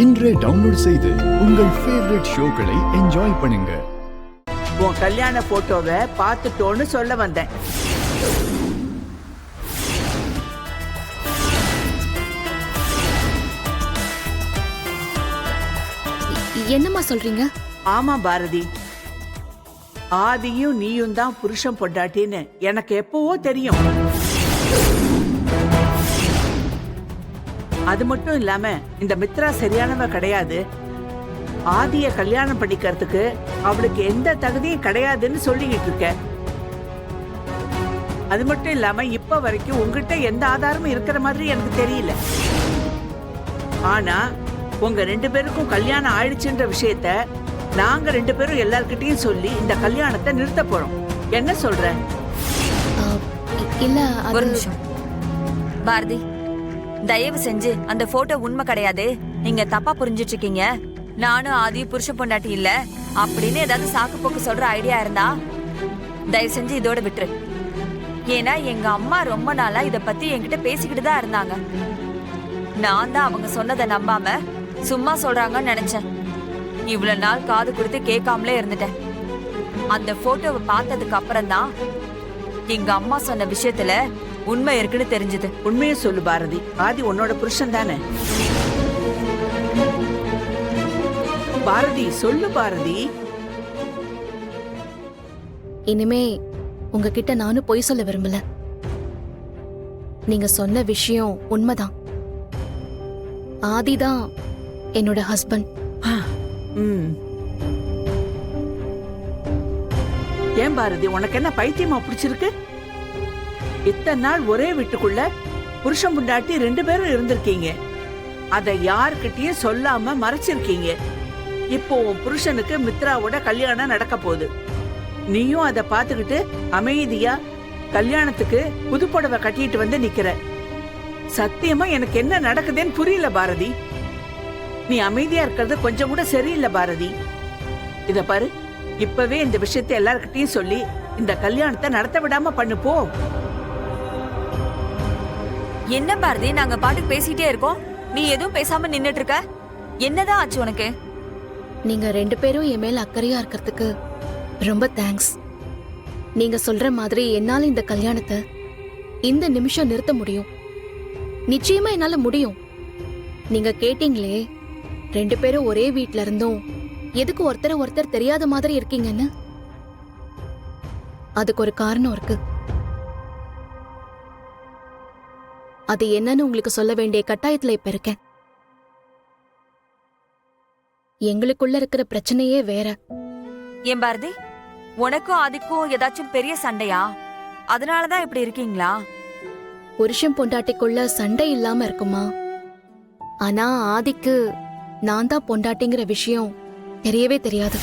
இன்றே டவுன்லோட் செய்து உங்கள் ஃபேவரட் ஷோக்களை என்ஜாய் பண்ணுங்க. உன் கல்யாண போட்டோவை பார்த்துட்டோன்னு சொல்ல வந்தேன். என்னம்மா சொல்றீங்க? ஆமா பாரதி, ஆதியும் நீயும் தான் புருஷன் பொண்டாட்டின்னு எனக்கு எப்பவோ தெரியும். அது மட்டும் இல்லாம இந்த மித்ரா சரியானவ கிடையாது, ஆதிய கல்யாணம் பண்ணிக்கிறதுக்கு அவளுக்கு எந்த தகுதியும் கிடையாதுன்னு சொல்லிக்கிட்டு இருக்க. அது மட்டும் இல்லாம இப்ப வரைக்கும் உங்ககிட்ட எந்த ஆதாரமும் இருக்கிற மாதிரி எனக்கு தெரியல. ஆனா உங்க 2 பேருக்கும் கல்யாணம் ஆயிடுச்சுன்ற விஷயத்த நாங்க 2 பேரும் எல்லார்கிட்டயும் சொல்லி இந்த கல்யாணத்தை நிறுத்த போறோம். என்ன சொல்ற? இல்ல ஒரு நிமிஷம் பாரதி, தயவு செஞ்சு அந்த போட்டோ உண்மை கிடையாது, நீங்க தப்பா புரிஞ்சிட்டு இருக்கீங்க, நானும் ஆதி புருஷ பொண்டாட்டி இல்ல அப்படின்னு ஏதாவது சாக்கு போக்கு சொல்ற ஐடியா இருந்தா தயவு செஞ்சு இதோட விட்டுரு. ஏன்னா எங்க அம்மா ரொம்ப நாளா இத பத்தி என்கிட்ட பேசிக்கிட்டு தான் இருந்தாங்க. நான் தான் அவங்க சொன்னதை நம்பாம சும்மா சொல்றாங்கன்னு நினைச்சேன். இவ்வளவு நாள் காது கொடுத்து கேட்காமலே இருந்துட்டேன். அந்த போட்டோவை பார்த்ததுக்கு அப்புறம் தான் எங்க அம்மா சொன்ன விஷயத்துல உண்மை இருக்குன்னு தெரிஞ்சது. உண்மையை சொல்லு பாரதி, ஆதி உன்னோட புருஷன் தானே? பாரதி சொல்லு பாரதி. இனிமே உங்ககிட்ட நானும் பொய் சொல்ல விரும்பல. நீங்க சொன்ன விஷயம் உண்மைதான். ஆதிதான் என்னோட ஹஸ்பண்ட். ஏன் பாரதி, உனக்கு என்ன பைத்தியமா பிடிச்சிருக்கு? இத்தனை நாள் ஒரே வீட்டுக்குள்ள புருஷன் பொண்டாட்டி 2 பேரும் இருந்திருக்கீங்க. அதை யாருக்கிட்டயும் சொல்லாம மறைச்சிருக்கீங்க. இப்போ உன் புருஷனுக்கு மித்ராவோட கல்யாணம் நடக்க போகுது. நீயும் அதை பார்த்துக்கிட்டு அமைதியா கல்யாணத்துக்கு புது புடவை கட்டிட்டு வந்து நிக்கிற. சத்தியமா எனக்கு என்ன நடக்குதுன்னு புரியல பாரதி. நீ அமைதியா இருக்கிறது கொஞ்சம் கூட சரியில்லை பாரதி. இத பாரு, இப்பவே இந்த விஷயத்தை எல்லார்கிட்டயும் சொல்லி இந்த கல்யாணத்தை நடத்த விடாம பண்ணு போ. என்ன பாரதி, நாங்க பாட்டுக்கு பேசிட்டே இருக்கோம், நீ எதுவும் பேசாம நின்னுட்டு இருக்க. என்னதான் ஆச்சு உனக்கு? நீங்க 2 பேரும் என் மேல அக்கறையா இருக்கிறதுக்கு ரொம்ப தேங்க்ஸ். நீங்க சொல்ற மாதிரி என்னால இந்த கல்யாணத்தை இந்த நிமிஷம் நிறுத்த முடியும். நிச்சயமா என்னால முடியும். நீங்க கேட்டீங்களே 2 பேரும் ஒரே வீட்ல இருந்தும் எதுக்கு ஒருத்தர் தெரியாத மாதிரி இருக்கீங்கன்னு. அதுக்கு ஒரு காரணம் இருக்கு. அது என்னன்னு உங்களுக்கு சொல்ல வேண்டிய கட்டாயத்துல இப்ப இருக்கேன். எங்களுக்குள்ள இருக்கிற பிரச்சனையே வேற. ஏன் பாரதி, உனக்கும் ஆதிக்கும் ஏதாச்சும் பெரிய சண்டையா? அதனாலதான் இப்படி இருக்கீங்களா? புருஷன் பொண்டாட்டிக்குள்ள சண்டை இல்லாம இருக்குமா? ஆனா ஆதிக்கு நான் தான் பொண்டாட்டிங்கிற விஷயம் தெரியவே தெரியாது.